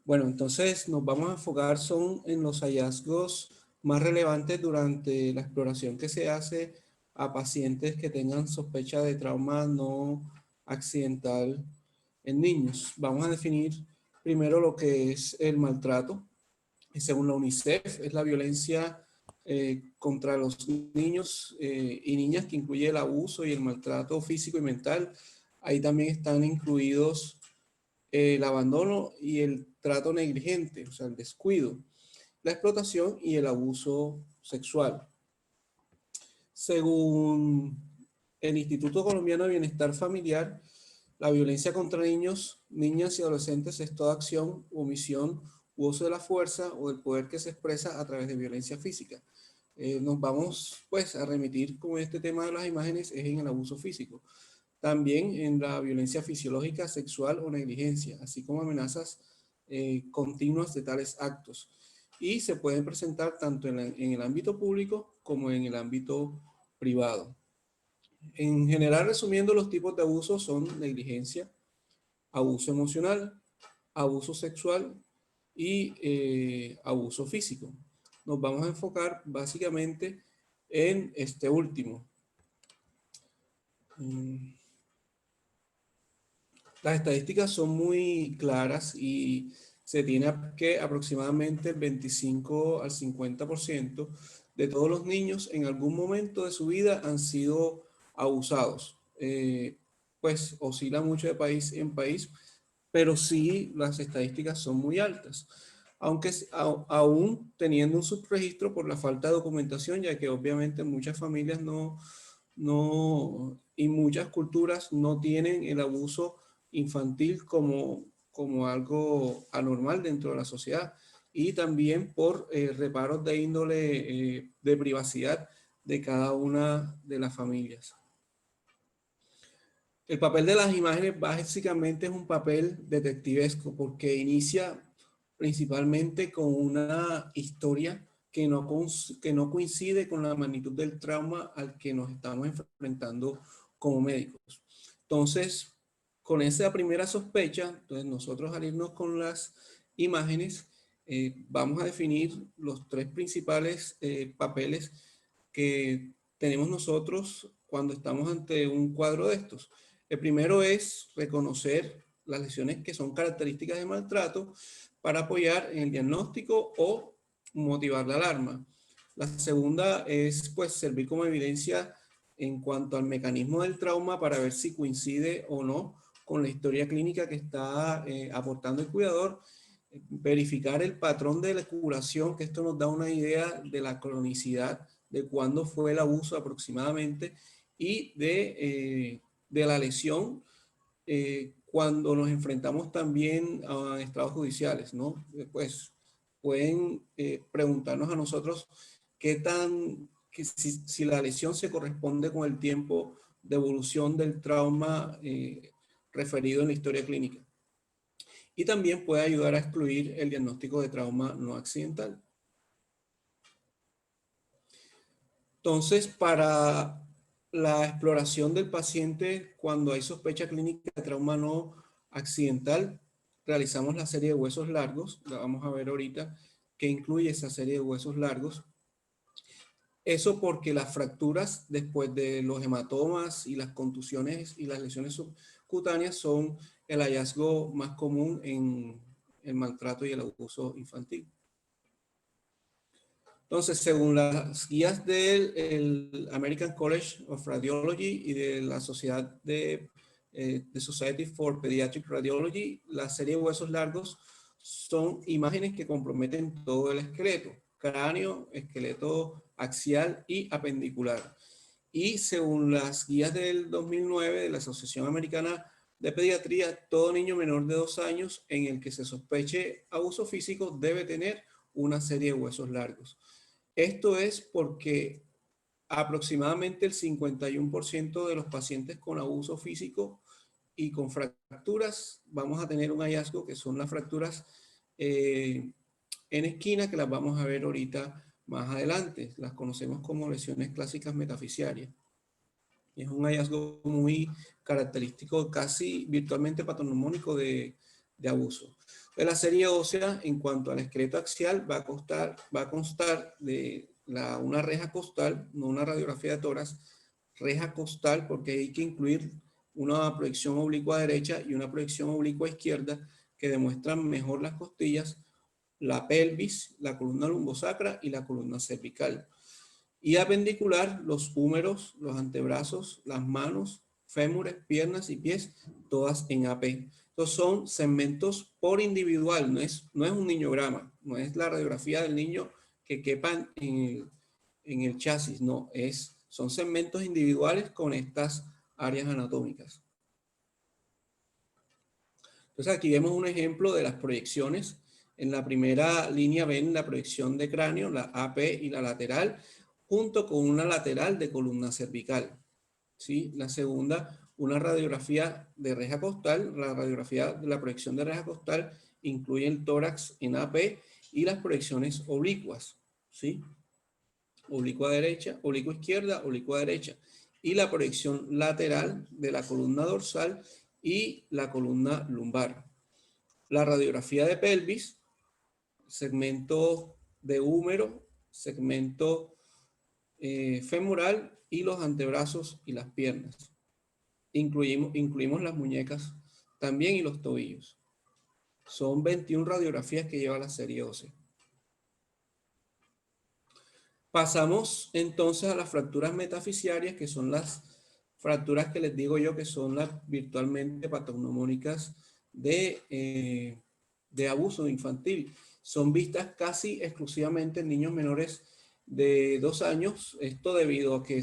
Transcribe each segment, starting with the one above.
Bueno, entonces nos vamos a enfocar son en los hallazgos más relevantes durante la exploración que se hace a pacientes que tengan sospecha de trauma no accidental en niños. Vamos a definir primero lo que es el maltrato. Según la UNICEF, es la violencia contra los niños y niñas que incluye el abuso y el maltrato físico y mental. Ahí también están incluidos el abandono y el trato negligente, o sea, el descuido, la explotación y el abuso sexual. Según el Instituto Colombiano de Bienestar Familiar, la violencia contra niños, niñas y adolescentes es toda acción, omisión u uso de la fuerza o del poder que se expresa a través de violencia física. Nos vamos pues a remitir con este tema de las imágenes es en el abuso físico. También en la violencia fisiológica, sexual o negligencia, así como amenazas continuas de tales actos. Y se pueden presentar tanto en el ámbito público como en el ámbito privado. En general, resumiendo, los tipos de abuso son negligencia, abuso emocional, abuso sexual y abuso físico. Nos vamos a enfocar básicamente en este último. Las estadísticas son muy claras y se tiene que aproximadamente el 25 al 50% de todos los niños en algún momento de su vida han sido abusados. Pues oscila mucho de país en país, pero sí las estadísticas son muy altas. Aunque aún teniendo un subregistro por la falta de documentación, ya que obviamente muchas familias y muchas culturas no tienen el abuso infantil como algo anormal dentro de la sociedad y también por reparos de índole de privacidad de cada una de las familias. El papel de las imágenes básicamente es un papel detectivesco porque inicia principalmente con una historia que no coincide con la magnitud del trauma al que nos estamos enfrentando como médicos. Entonces, con esa primera sospecha, entonces nosotros al irnos con las imágenes, vamos a definir los tres principales papeles que tenemos nosotros cuando estamos ante un cuadro de estos. El primero es reconocer las lesiones que son características de maltrato para apoyar en el diagnóstico o motivar la alarma. La segunda es pues servir como evidencia en cuanto al mecanismo del trauma para ver si coincide o no con la historia clínica que está aportando el cuidador, verificar el patrón de la curación, que esto nos da una idea de la cronicidad, de cuándo fue el abuso aproximadamente y de la lesión cuando nos enfrentamos también a estados judiciales, ¿no? Pues pueden preguntarnos a nosotros si la lesión se corresponde con el tiempo de evolución del trauma referido en la historia clínica. Y también puede ayudar a excluir el diagnóstico de trauma no accidental. Entonces, para la exploración del paciente cuando hay sospecha clínica de trauma no accidental, realizamos la serie de huesos largos, la vamos a ver ahorita, que incluye esa serie de huesos largos. Eso porque las fracturas después de los hematomas y las contusiones y las lesiones subcutáneas son el hallazgo más común en el maltrato y el abuso infantil. Entonces, según las guías del American College of Radiology y de la Sociedad de Society for Pediatric Radiology, la serie de huesos largos son imágenes que comprometen todo el esqueleto, cráneo, esqueleto axial y apendicular. Y según las guías del 2009 de la Asociación Americana de Pediatría, todo niño menor de 2 años en el que se sospeche abuso físico debe tener una serie de huesos largos. Esto es porque aproximadamente el 51% de los pacientes con abuso físico y con fracturas vamos a tener un hallazgo que son las fracturas en esquina, que las vamos a ver ahorita más adelante. Las conocemos como lesiones clásicas metafisiarias. Es un hallazgo muy característico, casi virtualmente patognomónico de de abuso. De la serie ósea, en cuanto al esqueleto axial, va a constar de una reja costal, no una radiografía de tórax, reja costal, porque hay que incluir una proyección oblicua derecha y una proyección oblicua izquierda que demuestran mejor las costillas, la pelvis, la columna lumbosacra y la columna cervical. Y apendicular, los húmeros, los antebrazos, las manos, fémures, piernas y pies, todas en AP. Estos son segmentos por individual, no es un niñograma, no es la radiografía del niño que quepan en el chasis, no, son segmentos individuales con estas áreas anatómicas. Entonces aquí vemos un ejemplo de las proyecciones. En la primera línea ven la proyección de cráneo, la AP y la lateral, junto con una lateral de columna cervical. ¿Sí? La segunda, una radiografía de reja costal. La radiografía de la proyección de reja costal incluye el tórax en AP y las proyecciones oblicuas. ¿Sí? Oblicua derecha, oblicua izquierda, oblicua derecha. Y la proyección lateral de la columna dorsal y la columna lumbar. La radiografía de pelvis, segmento de húmero, segmento femoral y los antebrazos y las piernas. Incluimos las muñecas también y los tobillos. Son 21 radiografías que lleva la serie ósea. Pasamos entonces a las fracturas metafisiarias, que son las fracturas que les digo yo que son las virtualmente patognomónicas de abuso infantil. Son vistas casi exclusivamente en niños menores de 2 años. Esto debido a que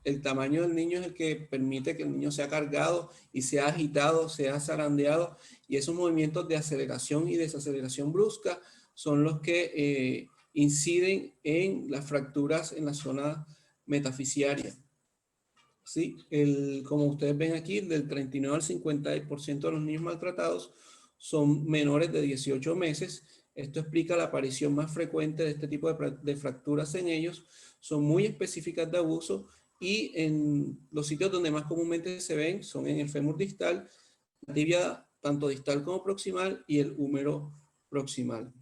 el tamaño del niño es el que permite que el niño sea cargado y sea agitado, sea zarandeado, y esos movimientos de aceleración y desaceleración brusca son los que inciden en las fracturas en la zona metafisiaria. ¿Sí? Como ustedes ven aquí, del 39 al 50% de los niños maltratados son menores de 18 meses. Esto explica la aparición más frecuente de este tipo de fracturas en ellos. Son muy específicas de abuso y en los sitios donde más comúnmente se ven son en el fémur distal, la tibia tanto distal como proximal y el húmero proximal.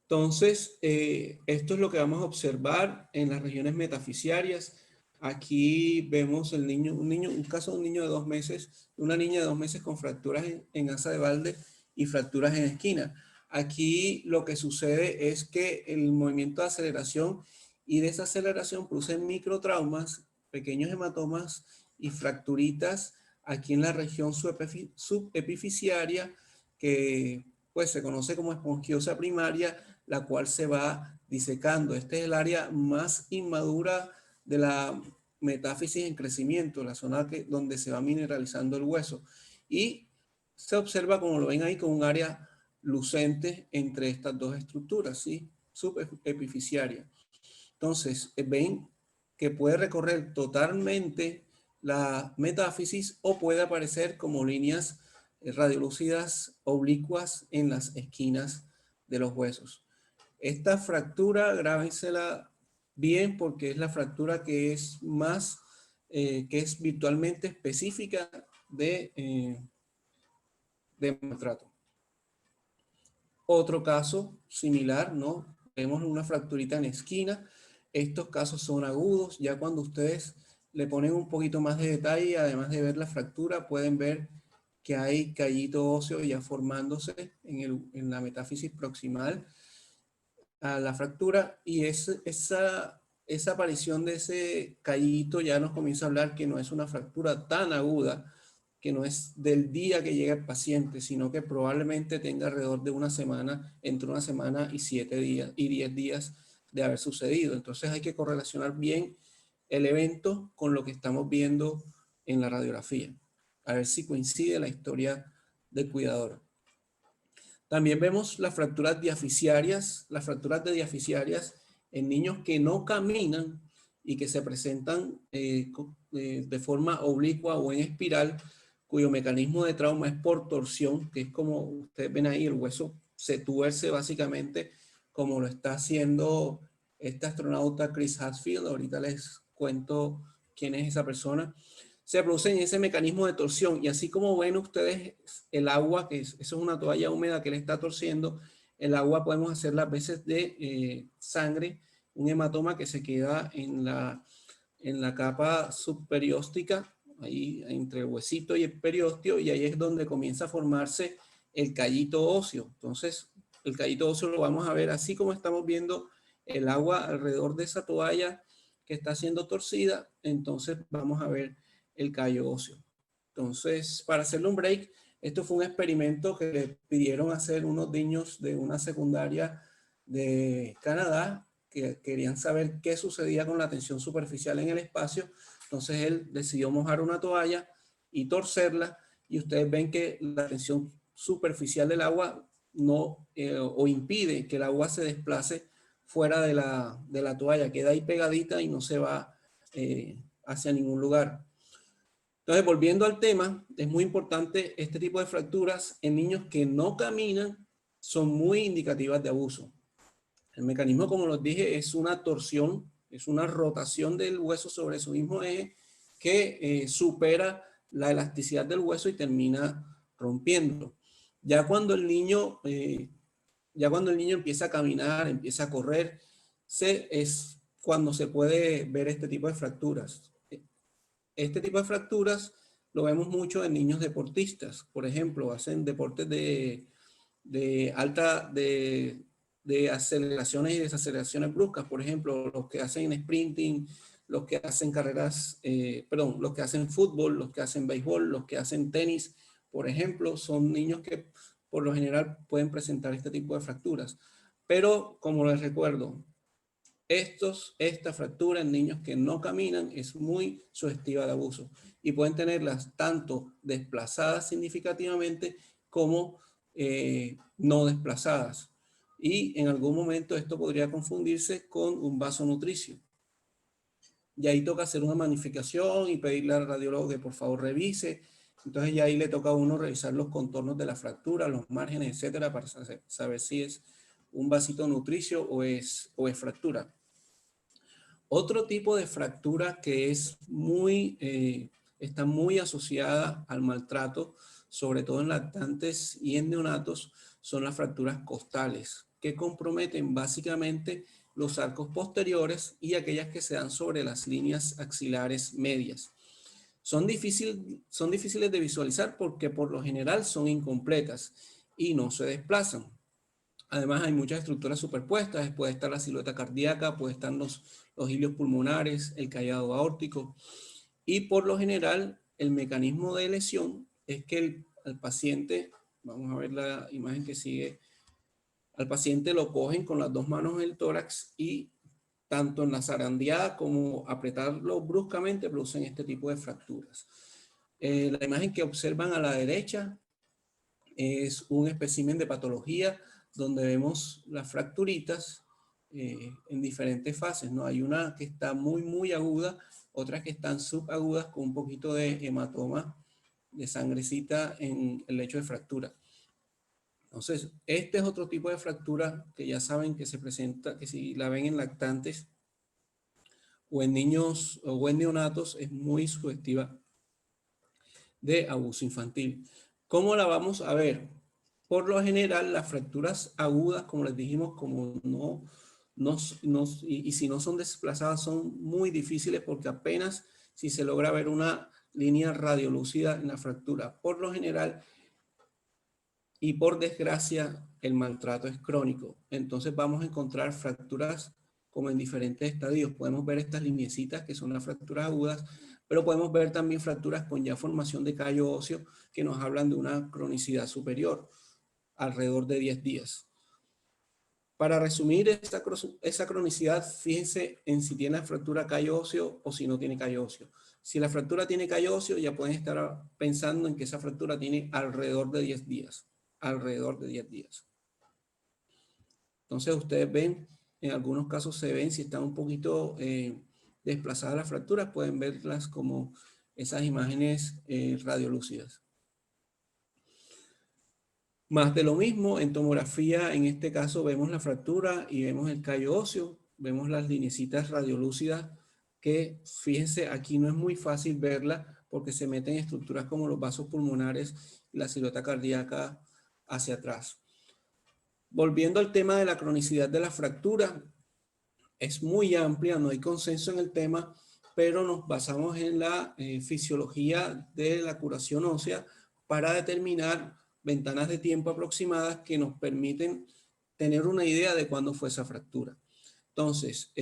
Entonces, esto es lo que vamos a observar en las regiones metafisiarias. Aquí vemos un caso de un niño de 2 meses, una niña de 2 meses con fracturas en asa de balde y fracturas en esquina. Aquí lo que sucede es que el movimiento de aceleración y desaceleración producen microtraumas, pequeños hematomas y fracturitas aquí en la región subepifisiaria, que pues se conoce como esponjiosa primaria, la cual se va disecando. Este es el área más inmadura de la metáfisis en crecimiento, la zona donde se va mineralizando el hueso. Y se observa, como lo ven ahí, con un área lucente entre estas dos estructuras, ¿sí? Subepifisiaria. Entonces, ven que puede recorrer totalmente la metáfisis o puede aparecer como líneas radiolúcidas oblicuas en las esquinas de los huesos. Esta fractura, grábensela bien porque es la fractura que es que es virtualmente específica de maltrato. Otro caso similar, ¿no? Vemos una fracturita en esquina. Estos casos son agudos. Ya cuando ustedes le ponen un poquito más de detalle, además de ver la fractura, pueden ver que hay callito óseo ya formándose en la metáfisis proximal a la fractura, y esa aparición de ese callito ya nos comienza a hablar que no es una fractura tan aguda, que no es del día que llega el paciente, sino que probablemente tenga alrededor de una semana, entre una semana y 7 días y 10 días de haber sucedido. Entonces hay que correlacionar bien el evento con lo que estamos viendo en la radiografía, a ver si coincide la historia del cuidador. También vemos las fracturas diafisiarias, en niños que no caminan y que se presentan de forma oblicua o en espiral, cuyo mecanismo de trauma es por torsión, que es como ustedes ven ahí, el hueso se tuerce básicamente como lo está haciendo este astronauta Chris Hadfield. Ahorita les cuento quién es esa persona. se produce en ese mecanismo de torsión. Y así como ven ustedes el agua, eso es una toalla húmeda que le está torciendo, el agua podemos hacer las veces de sangre, un hematoma que se queda en la capa subperióstica, ahí entre el huesito y el periósteo, y ahí es donde comienza a formarse el callito óseo. Entonces, el callito óseo lo vamos a ver así como estamos viendo el agua alrededor de esa toalla que está siendo torcida, entonces vamos a ver el callo óseo. Entonces, para hacerle un break, esto fue un experimento que le pidieron hacer unos niños de una secundaria de Canadá que querían saber qué sucedía con la tensión superficial en el espacio. Entonces él decidió mojar una toalla y torcerla, y ustedes ven que la tensión superficial del agua no o impide que el agua se desplace fuera de la toalla, queda ahí pegadita y no se va hacia ningún lugar. Entonces, volviendo al tema, es muy importante este tipo de fracturas en niños que no caminan, son muy indicativas de abuso. El mecanismo, como les dije, es una torsión, es una rotación del hueso sobre su mismo eje que supera la elasticidad del hueso y termina rompiendo. Ya cuando el niño empieza a caminar, empieza a correr, es cuando se puede ver este tipo de fracturas. Este tipo de fracturas lo vemos mucho en niños deportistas. Por ejemplo, hacen deportes de aceleraciones y desaceleraciones bruscas. Por ejemplo, los que hacen sprinting, los que hacen los que hacen fútbol, los que hacen béisbol, los que hacen tenis, por ejemplo, son niños que por lo general pueden presentar este tipo de fracturas. Pero, como les recuerdo, esta fractura en niños que no caminan es muy sugestiva de abuso y pueden tenerlas tanto desplazadas significativamente como no desplazadas. Y en algún momento esto podría confundirse con un vaso nutricio. Y ahí toca hacer una magnificación y pedirle al radiólogo que por favor revise. Entonces ya ahí le toca a uno revisar los contornos de la fractura, los márgenes, etcétera, para saber si es un vasito nutricio o es fractura. Otro tipo de fractura que está muy asociada al maltrato, sobre todo en lactantes y en neonatos, son las fracturas costales, que comprometen básicamente los arcos posteriores y aquellas que se dan sobre las líneas axilares medias. Son difíciles de visualizar porque por lo general son incompletas y no se desplazan. Además, hay muchas estructuras superpuestas. Puede estar la silueta cardíaca, puede estar los hilios pulmonares, el callado aórtico. Y por lo general, el mecanismo de lesión es que al paciente, vamos a ver la imagen que sigue, al paciente lo cogen con las dos manos en el tórax y tanto en la zarandeada como apretarlo bruscamente producen este tipo de fracturas. La imagen que observan a la derecha es un espécimen de patología donde vemos las fracturitas en diferentes fases, ¿no? Hay una que está muy aguda, otras que están subagudas con un poquito de hematoma, de sangrecita en el lecho de fractura. Entonces, este es otro tipo de fractura que ya saben que se presenta, que si la ven en lactantes o en niños o en neonatos, es muy sugestiva de abuso infantil. ¿Cómo la vamos a ver? Por lo general, las fracturas agudas, como les dijimos, como y si no son desplazadas, son muy difíciles porque apenas si se logra ver una línea radiolúcida en la fractura. Por lo general, y por desgracia, el maltrato es crónico. Entonces vamos a encontrar fracturas como en diferentes estadios. Podemos ver estas lineecitas que son las fracturas agudas, pero podemos ver también fracturas con ya formación de callo óseo que nos hablan de una cronicidad superior, alrededor de 10 días. Para resumir esa cronicidad, fíjense en si tiene la fractura callo óseo o si no tiene callo óseo. Si la fractura tiene callo óseo, ya pueden estar pensando en que esa fractura tiene alrededor de 10 días. Alrededor de 10 días. Entonces ustedes ven, en algunos casos se ven, si están un poquito desplazadas las fracturas, pueden verlas como esas imágenes radiolúcidas. Más de lo mismo, en tomografía, en este caso vemos la fractura y vemos el callo óseo, vemos las lineecitas radiolúcidas que, fíjense, aquí no es muy fácil verla porque se meten estructuras como los vasos pulmonares y la silueta cardíaca hacia atrás. Volviendo al tema de la cronicidad de la fractura, es muy amplia, no hay consenso en el tema, pero nos basamos en la fisiología de la curación ósea para determinar ventanas de tiempo aproximadas que nos permiten tener una idea de cuándo fue esa fractura. Entonces,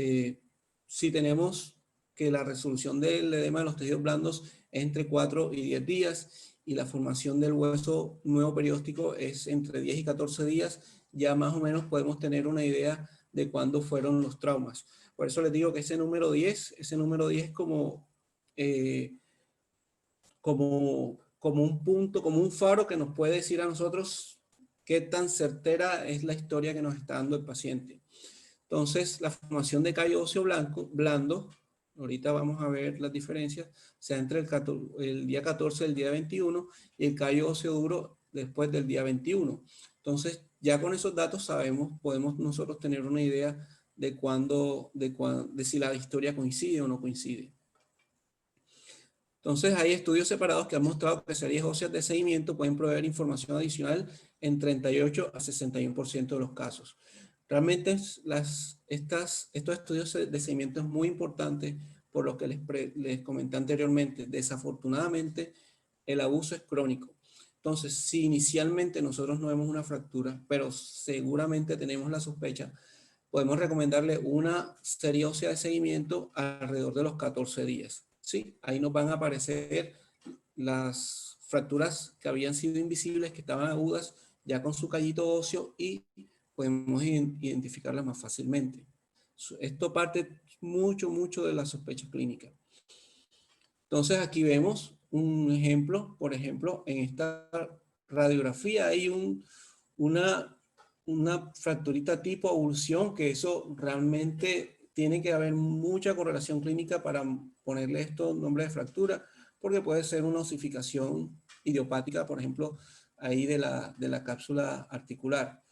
si tenemos que la resolución del edema de los tejidos blandos es entre 4 y 10 días y la formación del hueso nuevo perióstico es entre 10 y 14 días, ya más o menos podemos tener una idea de cuándo fueron los traumas. Por eso les digo que ese número 10 es como un punto, como un faro que nos puede decir a nosotros qué tan certera es la historia que nos está dando el paciente. Entonces, la formación de callo óseo blando, ahorita vamos a ver las diferencias, sea entre el día 14 y el día 21, y el callo óseo duro después del día 21. Entonces, ya con esos datos podemos nosotros tener una idea de de si la historia coincide o no coincide. Entonces, hay estudios separados que han mostrado que series óseas de seguimiento pueden proveer información adicional en 38 a 61% de los casos. Realmente estos estudios de seguimiento es muy importante por lo que les comenté anteriormente. Desafortunadamente, el abuso es crónico. Entonces, si inicialmente nosotros no vemos una fractura, pero seguramente tenemos la sospecha, podemos recomendarle una serie ósea de seguimiento alrededor de los 14 días. ¿Sí? Ahí nos van a aparecer las fracturas que habían sido invisibles, que estaban agudas, ya con su callito óseo, y podemos identificarlas más fácilmente. Esto parte mucho de la sospecha clínica. Entonces aquí vemos un ejemplo, por ejemplo, en esta radiografía hay una fracturita tipo avulsión, que eso realmente tiene que haber mucha correlación clínica para ponerle esto nombre de fractura, porque puede ser una osificación idiopática, por ejemplo, ahí de la cápsula articular.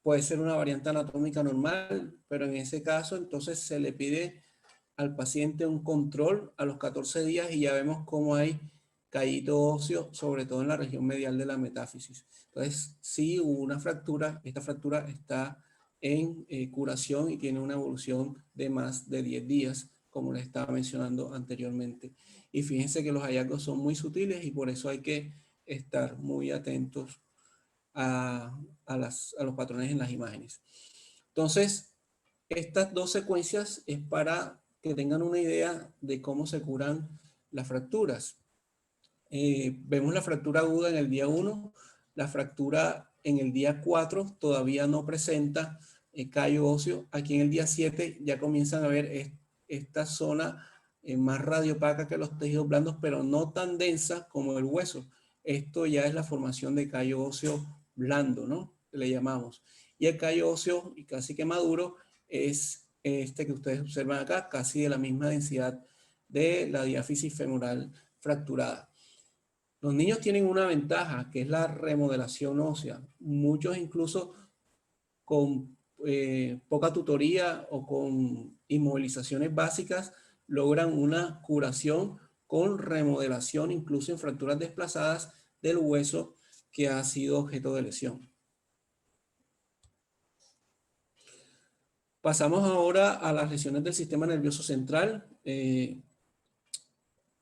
Puede ser una variante anatómica normal, pero en ese caso entonces se le pide al paciente un control a los 14 días y ya vemos cómo hay callito óseo, sobre todo en la región medial de la metáfisis. Entonces, sí hubo una fractura, esta fractura está en curación y tiene una evolución de más de 10 días, como les estaba mencionando anteriormente. Y fíjense que los hallazgos son muy sutiles y por eso hay que estar muy atentos a los patrones en las imágenes. Entonces, estas dos secuencias es para que tengan una idea de cómo se curan las fracturas. Vemos la fractura aguda en el día 1, la fractura en el día 4 todavía no presenta callo óseo. Aquí en el día 7 ya comienzan a ver esta zona más radiopaca que los tejidos blandos, pero no tan densa como el hueso. Esto ya es la formación de callo óseo blando, ¿no? Le llamamos. Y el callo óseo, y casi que maduro, es este que ustedes observan acá, casi de la misma densidad de la diáfisis femoral fracturada. Los niños tienen una ventaja, que es la remodelación ósea. Muchos incluso con poca tutoría o con inmovilizaciones básicas logran una curación con remodelación, incluso en fracturas desplazadas del hueso que ha sido objeto de lesión. Pasamos ahora a las lesiones del sistema nervioso central.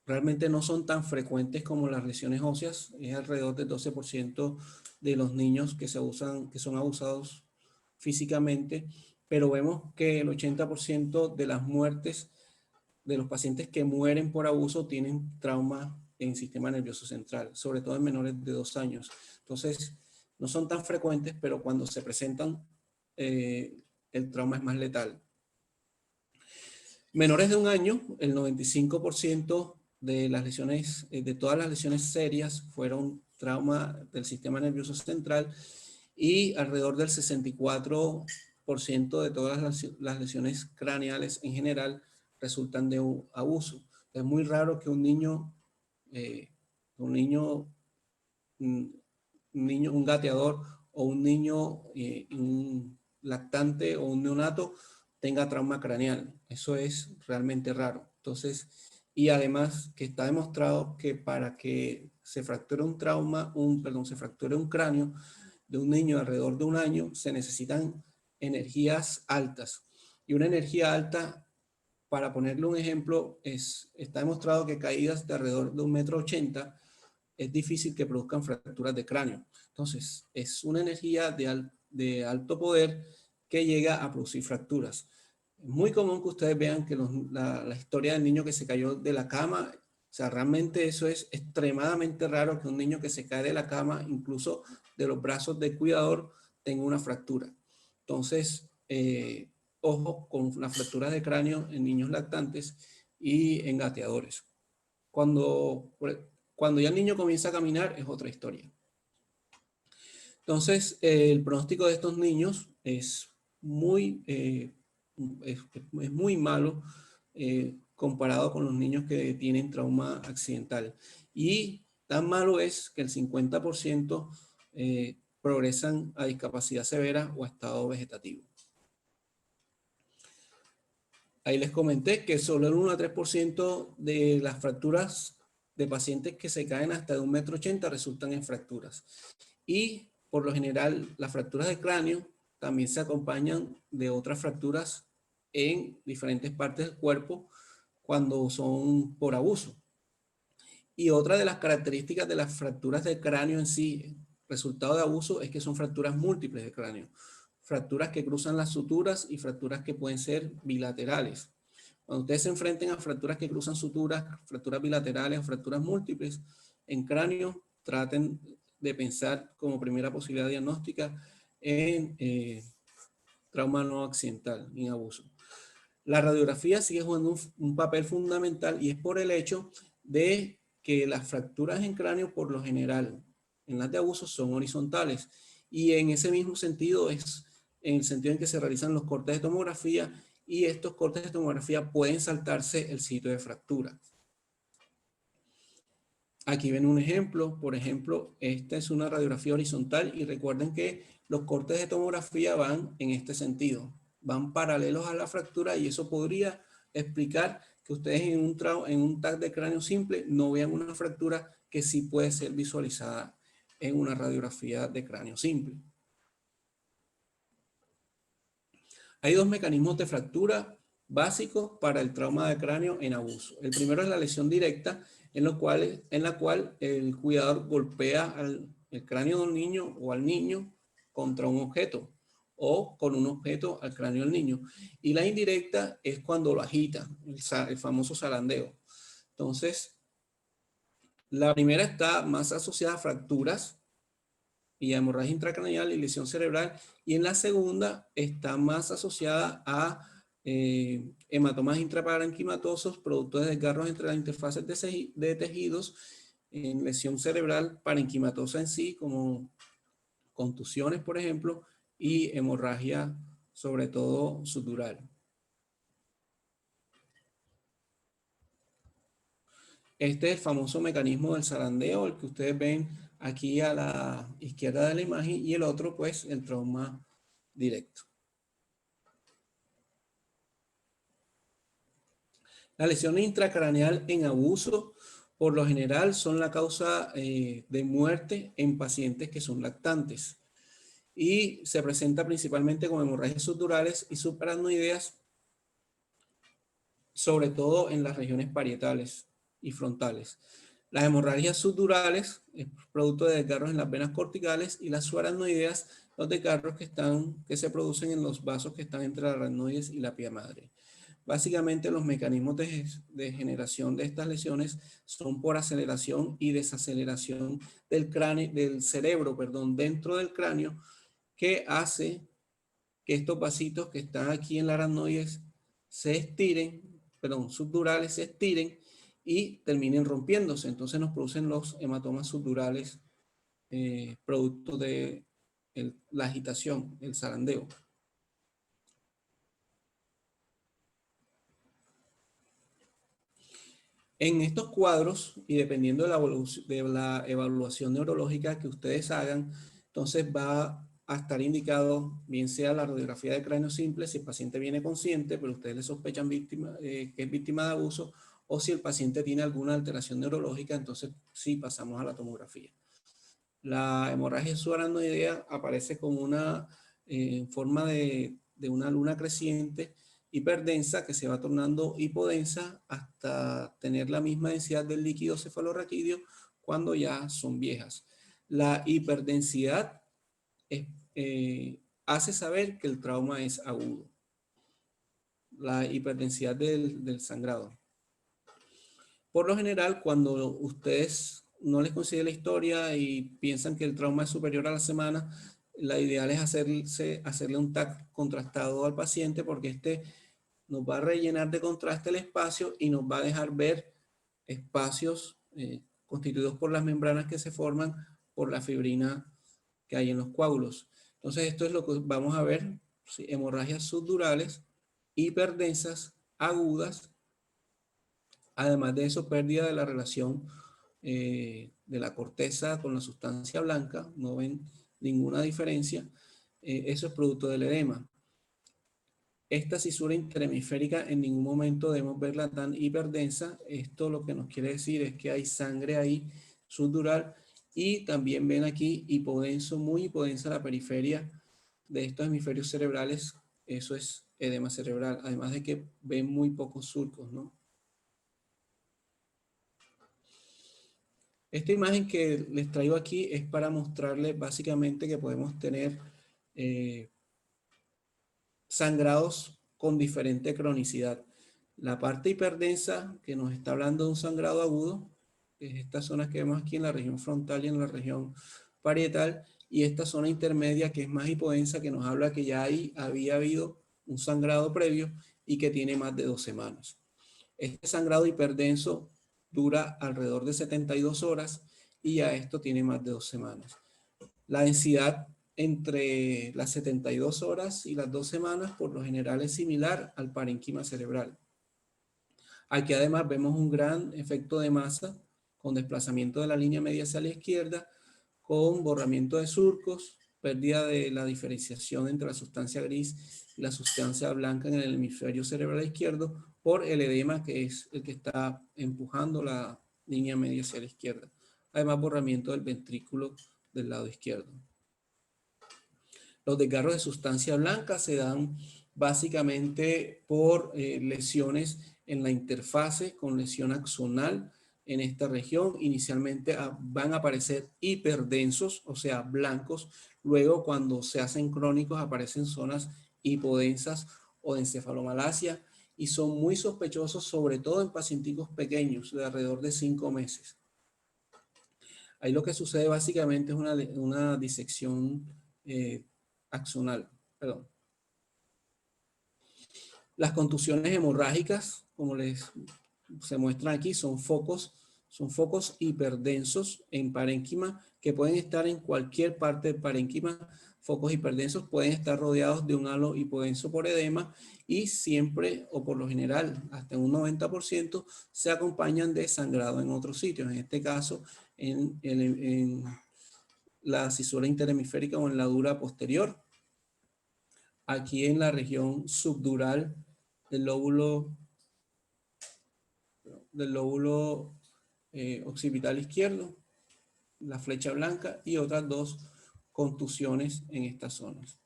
Realmente no son tan frecuentes como las lesiones óseas. Es alrededor del 12% de los niños que son abusados físicamente, pero vemos que el 80% de las muertes de los pacientes que mueren por abuso tienen trauma en el sistema nervioso central, sobre todo en menores de 2 años. Entonces, no son tan frecuentes, pero cuando se presentan, el trauma es más letal. Menores de 1 año, el 95% de las lesiones, de todas las lesiones serias fueron trauma del sistema nervioso central, y alrededor del 64% de todas las lesiones craneales en general resultan de un abuso. Es muy raro que un niño, un gateador o un niño, un lactante o un neonato tenga trauma craneal. Eso es realmente raro. Entonces, Y además que está demostrado que para que se fracture un trauma, se fracture un cráneo de un niño alrededor de un año, se necesitan energías altas. Y una energía alta, para ponerle un ejemplo, está demostrado que caídas de alrededor de 1,80 m es difícil que produzcan fracturas de cráneo. Entonces, es una energía de alto poder que llega a producir fracturas. Es muy común que ustedes vean que la historia del niño que se cayó de la cama, o sea, realmente eso es extremadamente raro, que un niño que se cae de la cama, incluso de los brazos del cuidador, tenga una fractura. Entonces, ojo con las fracturas de cráneo en niños lactantes y en gateadores. Cuando ya el niño comienza a caminar es otra historia. Entonces, el pronóstico de estos niños es muy, es muy malo comparado con los niños que tienen trauma accidental. Y tan malo es que el 50% progresan a discapacidad severa o a estado vegetativo. Ahí les comenté que solo el 1 a 3% de las fracturas de pacientes que se caen hasta de 1,80 m resultan en fracturas. Y por lo general, las fracturas de cráneo también se acompañan de otras fracturas en diferentes partes del cuerpo cuando son por abuso. Y otra de las características de las fracturas de cráneo en sí, resultado de abuso, es que son fracturas múltiples de cráneo. Fracturas que cruzan las suturas y fracturas que pueden ser bilaterales. Cuando ustedes se enfrenten a fracturas que cruzan suturas, fracturas bilaterales o fracturas múltiples en cráneo, traten de pensar como primera posibilidad diagnóstica en trauma no accidental, en abuso. La radiografía sigue jugando un papel fundamental y es por el hecho de que las fracturas en cráneo por lo general en las de abuso son horizontales y en ese mismo sentido es en el sentido en que se realizan los cortes de tomografía y estos cortes de tomografía pueden saltarse el sitio de fractura. Aquí ven un ejemplo, por ejemplo, esta es una radiografía horizontal y recuerden que los cortes de tomografía van en este sentido, van paralelos a la fractura y eso podría explicar que ustedes en un TAC de cráneo simple no vean una fractura que sí puede ser visualizada en una radiografía de cráneo simple. Hay dos mecanismos de fractura básicos para el trauma de cráneo en abuso. El primero es la lesión directa, en la cual el cuidador golpea el cráneo del niño o al niño contra un objeto o con un objeto al cráneo del niño. Y la indirecta es cuando lo agita, el famoso zarandeo. Entonces, la primera está más asociada a fracturas y a hemorragia intracraneal y lesión cerebral, y en la segunda está más asociada a hematomas intraparenquimatosos, producto de desgarros entre las interfaces de tejidos, en lesión cerebral parenquimatosa en sí, como contusiones, por ejemplo, y hemorragia, sobre todo sutural. Este es el famoso mecanismo del zarandeo, el que ustedes ven aquí a la izquierda de la imagen, y el otro, pues, el trauma directo. La lesión intracraneal en abuso, por lo general, son la causa de muerte en pacientes que son lactantes. Y se presenta principalmente con hemorragias subdurales y subaracnoideas, sobre todo en las regiones parietales y frontales. Las hemorragias subdurales es producto de desgarros en las venas corticales y las subaracnoideas, los desgarros que se producen en los vasos que están entre las aracnoides y la pía madre. Básicamente los mecanismos de generación de estas lesiones son por aceleración y desaceleración del cerebro, dentro del cráneo, que hace que estos vasitos que están aquí en la aracnoides se estiren, subdurales se estiren y terminen rompiéndose. Entonces nos producen los hematomas subdurales producto de la agitación, el zarandeo. En estos cuadros, y dependiendo de la evaluación neurológica que ustedes hagan, entonces va a estar indicado, bien sea la radiografía de cráneo simple, si el paciente viene consciente, pero ustedes le sospechan que es víctima de abuso, o si el paciente tiene alguna alteración neurológica, entonces sí pasamos a la tomografía. La hemorragia subaracnoidea aparece como una forma de una luna creciente hiperdensa que se va tornando hipodensa hasta tener la misma densidad del líquido cefalorraquídeo cuando ya son viejas. La hiperdensidad hace saber que el trauma es agudo. La hiperdensidad del sangrado. Por lo general, cuando ustedes no les consigue la historia y piensan que el trauma es superior a la semana, la ideal es hacerle un TAC contrastado al paciente, porque este nos va a rellenar de contraste el espacio y nos va a dejar ver espacios constituidos por las membranas que se forman por la fibrina que hay en los coágulos. Entonces esto es lo que vamos a ver, ¿sí? Hemorragias subdurales, hiperdensas, agudas. Además de eso, pérdida de la relación de la corteza con la sustancia blanca, no ven ninguna diferencia. Eso es producto del edema. Esta cisura interhemisférica en ningún momento debemos verla tan hiperdensa. Esto lo que nos quiere decir es que hay sangre ahí subdural, y también ven aquí hipodenso, muy hipodensa la periferia de estos hemisferios cerebrales. Eso es edema cerebral, además de que ven muy pocos surcos, ¿no? Esta imagen que les traigo aquí es para mostrarles básicamente que podemos tener sangrados con diferente cronicidad. La parte hiperdensa, que nos está hablando de un sangrado agudo, es esta zona que vemos aquí en la región frontal y en la región parietal, y esta zona intermedia, que es más hipodensa, que nos habla que ya ahí había habido un sangrado previo y que tiene más de 2 semanas. Este sangrado hiperdenso dura alrededor de 72 horas y ya esto tiene más de 2 semanas. La densidad entre las 72 horas y las 2 semanas por lo general es similar al parénquima cerebral. Aquí además vemos un gran efecto de masa con desplazamiento de la línea media hacia la izquierda, con borramiento de surcos, pérdida de la diferenciación entre la sustancia gris y la sustancia blanca en el hemisferio cerebral izquierdo por el edema, que es el que está empujando la línea media hacia la izquierda. Además, borramiento del ventrículo del lado izquierdo. Los desgarros de sustancia blanca se dan básicamente por lesiones en la interfase con lesión axonal en esta región. Inicialmente van a aparecer hiperdensos, o sea, blancos. Luego, cuando se hacen crónicos, aparecen zonas hipodensas o de encefalomalacia, y son muy sospechosos, sobre todo en pacienticos pequeños de alrededor de 5 meses. Ahí lo que sucede básicamente es una disección axonal. Perdón. Las contusiones hemorrágicas, como se muestran aquí, son focos hiperdensos en parénquima que pueden estar en cualquier parte del parénquima. Focos hiperdensos pueden estar rodeados de un halo hipodenso por edema, y siempre, o por lo general, hasta un 90%, se acompañan de sangrado en otros sitios. En este caso, en la cisura interhemisférica o en la dura posterior. Aquí en la región subdural del lóbulo occipital izquierdo, la flecha blanca, y otras 2 contusiones en estas zonas.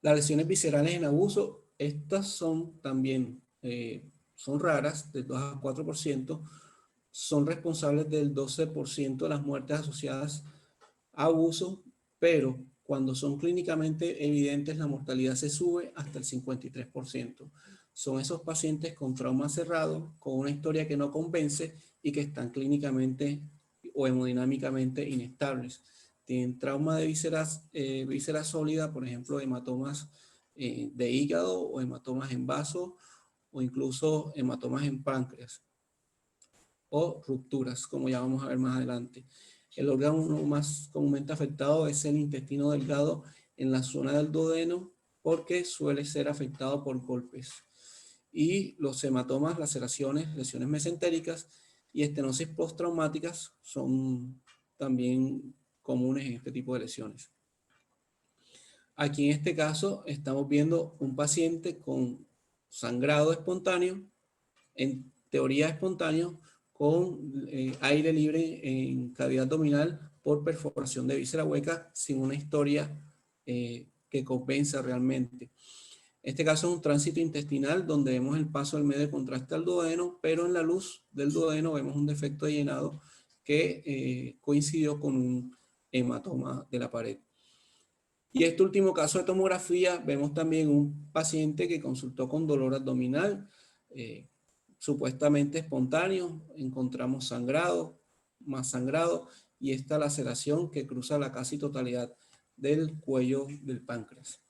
Las lesiones viscerales en abuso, estas son también son raras, del 2 a 4%, son responsables del 12% de las muertes asociadas a abuso, pero cuando son clínicamente evidentes, la mortalidad se sube hasta el 53%. Son esos pacientes con trauma cerrado, con una historia que no convence y que están clínicamente o hemodinámicamente inestables. Tienen trauma de víscera sólida, por ejemplo, hematomas de hígado o hematomas en vaso, o incluso hematomas en páncreas, o rupturas, como ya vamos a ver más adelante. El órgano más comúnmente afectado es el intestino delgado en la zona del duodeno, porque suele ser afectado por golpes. Y los hematomas, laceraciones, lesiones mesentéricas y estenosis postraumáticas son también comunes en este tipo de lesiones. Aquí en este caso estamos viendo un paciente con sangrado espontáneo, en teoría espontáneo, con aire libre en cavidad abdominal por perforación de víscera hueca sin una historia que compensa realmente. Este caso es un tránsito intestinal donde vemos el paso del medio de contraste al duodeno, pero en la luz del duodeno vemos un defecto de llenado que coincidió con un hematoma de la pared. Y este último caso de tomografía, vemos también un paciente que consultó con dolor abdominal, supuestamente espontáneo, encontramos sangrado, más sangrado, y esta laceración que cruza la casi totalidad del cuello del páncreas.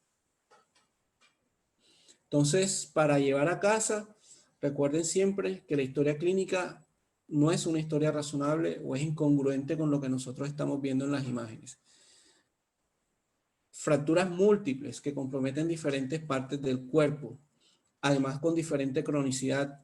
Entonces, para llevar a casa, recuerden siempre que la historia clínica no es una historia razonable o es incongruente con lo que nosotros estamos viendo en las imágenes. Fracturas múltiples que comprometen diferentes partes del cuerpo, además con diferente cronicidad,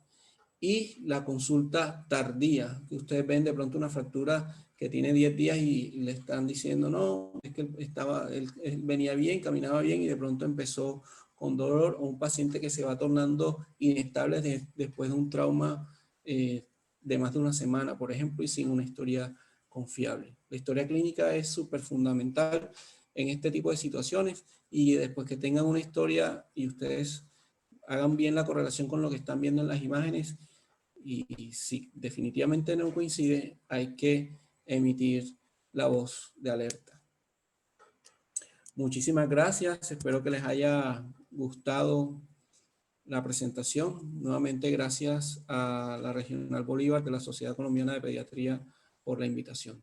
y la consulta tardía, que ustedes ven de pronto una fractura que tiene 10 días y le están diciendo, no, es que él venía bien, caminaba bien y de pronto empezó con dolor, o un paciente que se va tornando inestable después de un trauma de más de una semana, por ejemplo, y sin una historia confiable. La historia clínica es súper fundamental en este tipo de situaciones, y después que tengan una historia y ustedes hagan bien la correlación con lo que están viendo en las imágenes, y si definitivamente no coincide, hay que emitir la voz de alerta. Muchísimas gracias, espero que les haya gustado la presentación. Nuevamente gracias a la Regional Bolívar de la Sociedad Colombiana de Pediatría por la invitación.